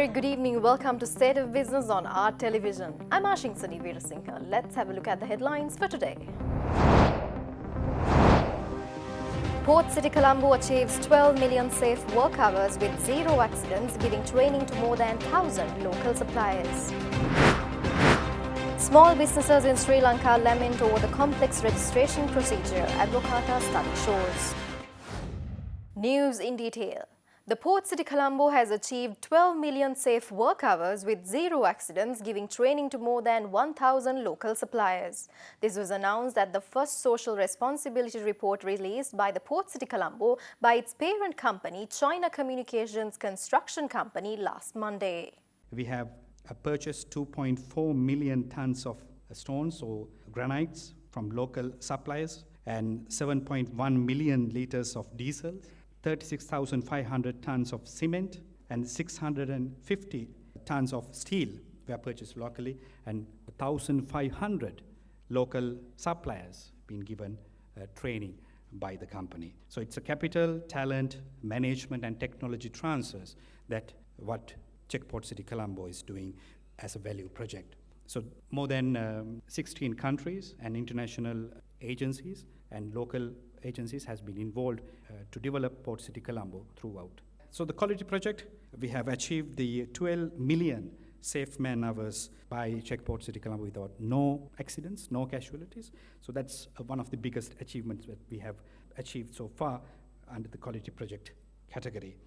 very good evening. Welcome to State of Business on our television. I'm Ashing Sani Veerasinghe. Let's have a look at the headlines for today. Port City Colombo achieves 12 million safe work hours with zero accidents, giving training to more than 1,000 local suppliers. Small businesses in Sri Lanka lament over the complex registration procedure, Advocata study shows. News in detail. The Port City Colombo has achieved 12 million safe work hours with zero accidents, giving training to more than 1,000 local suppliers. This was announced at the first social responsibility report released by the Port City Colombo by its parent company, China Communications Construction Company, last Monday. We have purchased 2.4 million tons of stones or granites from local suppliers and 7.1 million liters of diesel, 36,500 tons of cement and 650 tons of steel were purchased locally, and 1,500 local suppliers been given training by the company. So it's a capital, talent, management and technology transfers that what Port City Colombo is doing as a value project. So more than 16 countries and international agencies and local agencies has been involved to develop Port City Colombo throughout. So the quality project, we have achieved the 12 million safe man hours by Port City Colombo without no accidents, no casualties. So that's one of the biggest achievements that we have achieved so far under the quality project category.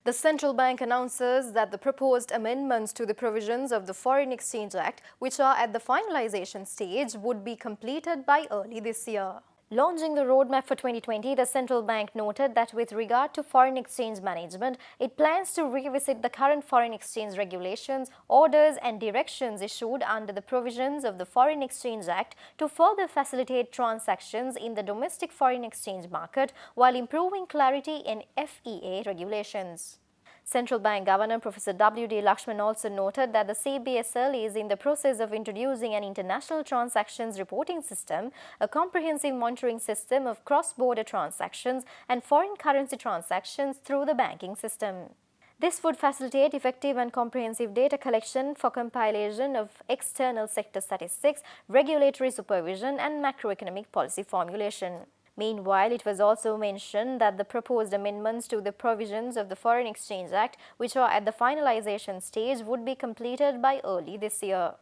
The central bank announces that the proposed amendments to the provisions of the Foreign Exchange Act, which are at the finalization stage, would be completed by early this year. Launching the roadmap for 2020, the central bank noted that with regard to foreign exchange management, it plans to revisit the current foreign exchange regulations, orders and directions issued under the provisions of the Foreign Exchange Act to further facilitate transactions in the domestic foreign exchange market while improving clarity in FEA regulations. Central Bank Governor Professor W.D. Lakshman also noted that the CBSL is in the process of introducing an international transactions reporting system, a comprehensive monitoring system of cross-border transactions and foreign currency transactions through the banking system. This would facilitate effective and comprehensive data collection for compilation of external sector statistics, regulatory supervision and macroeconomic policy formulation. Meanwhile, it was also mentioned that the proposed amendments to the provisions of the Foreign Exchange Act, which are at the finalization stage, would be completed by early this year.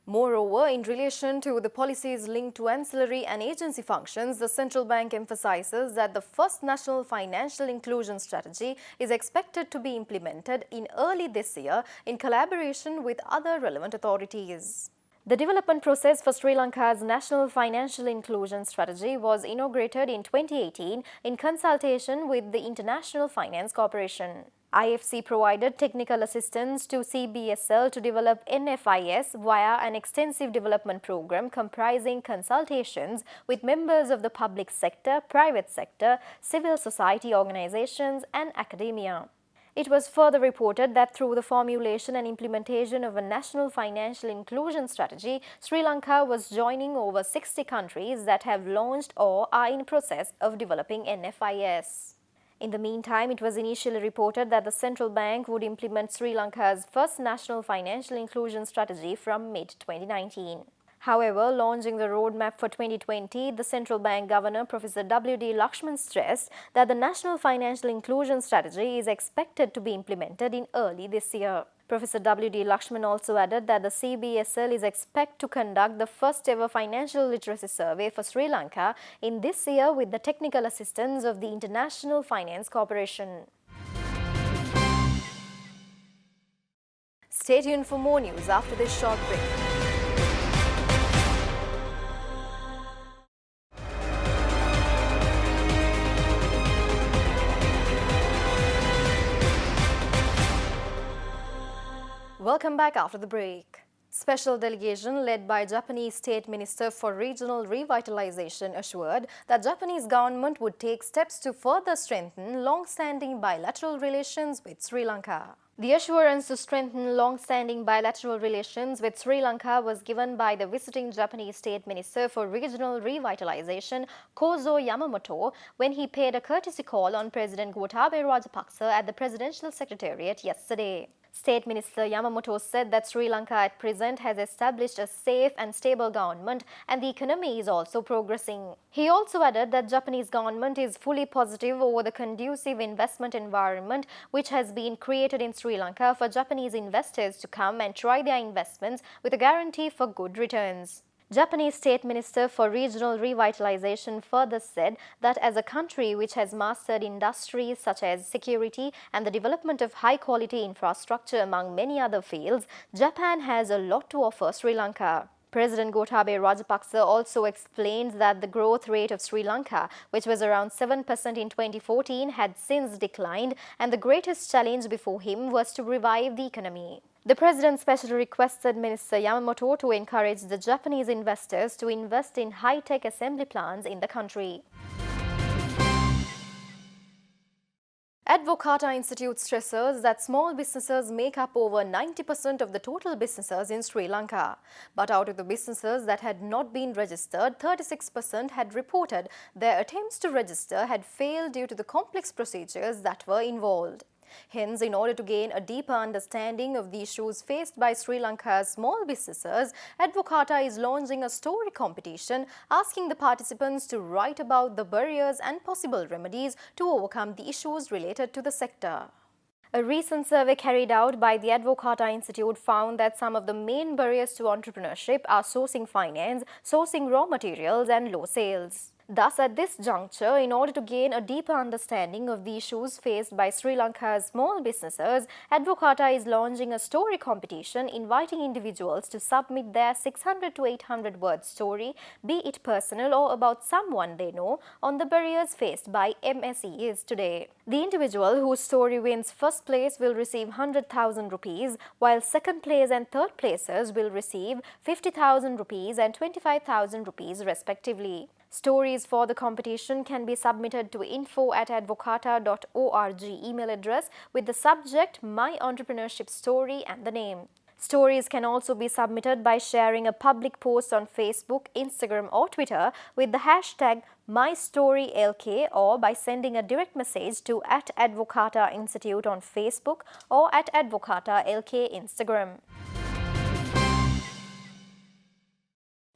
Moreover, in relation to the policies linked to ancillary and agency functions, the central bank emphasizes that the first national financial inclusion strategy is expected to be implemented in early this year in collaboration with other relevant authorities. The development process for Sri Lanka's National Financial Inclusion Strategy was inaugurated in 2018 in consultation with the International Finance Corporation. IFC provided technical assistance to CBSL to develop NFIS via an extensive development program comprising consultations with members of the public sector, private sector, civil society organizations and academia. It was further reported that through the formulation and implementation of a national financial inclusion strategy, Sri Lanka was joining over 60 countries that have launched or are in process of developing NFIS. In the meantime, it was initially reported that the central bank would implement Sri Lanka's first national financial inclusion strategy from mid-2019. However, launching the roadmap for 2020, the central bank governor Professor W.D. Lakshman stressed that the national financial inclusion strategy is expected to be implemented in early this year. Professor W.D. Lakshman also added that the CBSL is expected to conduct the first ever financial literacy survey for Sri Lanka in this year with the technical assistance of the International Finance Corporation. Stay tuned for more news after this short break. Welcome back after the break. Special delegation led by Japanese State Minister for Regional Revitalization assured that Japanese government would take steps to further strengthen long-standing bilateral relations with Sri Lanka. The assurance to strengthen long-standing bilateral relations with Sri Lanka was given by the visiting Japanese State Minister for Regional Revitalization, Kozo Yamamoto, when he paid a courtesy call on President Gotabaya Rajapaksa at the Presidential Secretariat yesterday. State Minister Yamamoto said that Sri Lanka at present has established a safe and stable government and the economy is also progressing. He also added that Japanese government is fully positive over the conducive investment environment which has been created in Sri Lanka for Japanese investors to come and try their investments with a guarantee for good returns. Japanese State Minister for Regional Revitalization further said that as a country which has mastered industries such as security and the development of high-quality infrastructure among many other fields, Japan has a lot to offer Sri Lanka. President Gotabaya Rajapaksa also explained that the growth rate of Sri Lanka, which was around 7% in 2014, had since declined, and the greatest challenge before him was to revive the economy. The President specially requested Minister Yamamoto to encourage the Japanese investors to invest in high-tech assembly plants in the country. Advocata Institute stresses that small businesses make up over 90% of the total businesses in Sri Lanka. But out of the businesses that had not been registered, 36% had reported their attempts to register had failed due to the complex procedures that were involved. Hence, in order to gain a deeper understanding of the issues faced by Sri Lanka's small businesses, Advocata is launching a story competition asking the participants to write about the barriers and possible remedies to overcome the issues related to the sector. A recent survey carried out by the Advocata Institute found that some of the main barriers to entrepreneurship are sourcing finance, sourcing raw materials, and low sales. Thus, at this juncture, in order to gain a deeper understanding of the issues faced by Sri Lanka's small businesses, Advocata is launching a story competition inviting individuals to submit their 600 to 800 word story, be it personal or about someone they know, on the barriers faced by MSEs today. The individual whose story wins first place will receive 100,000 rupees, while second place and third places will receive 50,000 rupees and 25,000 rupees respectively. Stories for the competition can be submitted to info@advocata.org email address with the subject My Entrepreneurship Story and the name. Stories can also be submitted by sharing a public post on Facebook, Instagram or Twitter with the hashtag MyStoryLK or by sending a direct message to @Advocata Institute on Facebook or @AdvocataLK Instagram.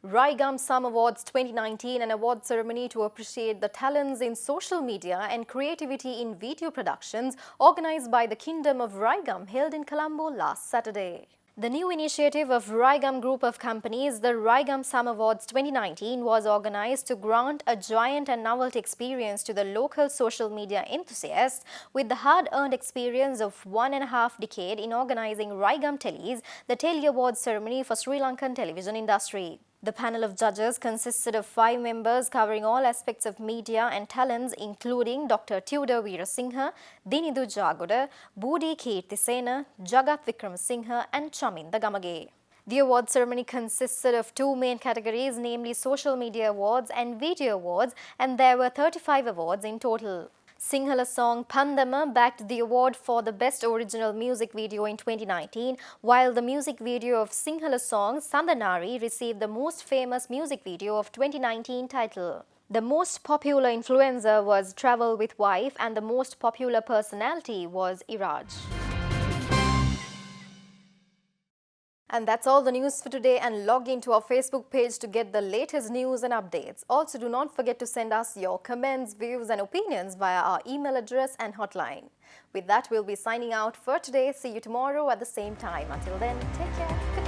Raigam Sam Awards 2019, an award ceremony to appreciate the talents in social media and creativity in video productions, organized by the Kingdom of Raigam, held in Colombo last Saturday. The new initiative of Raigam Group of Companies, the Raigam Sam Awards 2019, was organized to grant a giant and novelty experience to the local social media enthusiasts with the hard-earned experience of 1.5 decades in organizing Raigam Teles, the Tele Awards ceremony for Sri Lankan television industry. The panel of judges consisted of 5 members covering all aspects of media and talents, including Dr. Tudor Veerasinghe, Dinidu Jagoda, Budi Keertisena, Jagat Vikramasinghe and Chaminda Gamage. The award ceremony consisted of 2 main categories, namely Social Media Awards and Video Awards, and there were 35 awards in total. Sinhala song Pandama bagged the award for the Best Original Music Video in 2019, while the music video of Sinhala song Sandanari received the Most Famous Music Video of 2019 title. The most popular influencer was Travel with Wife and the most popular personality was Iraj. And that's all the news for today, and log into our Facebook page to get the latest news and updates. Also, do not forget to send us your comments, views and opinions via our email address and hotline. With that, we'll be signing out for today. See you tomorrow at the same time. Until then, take care.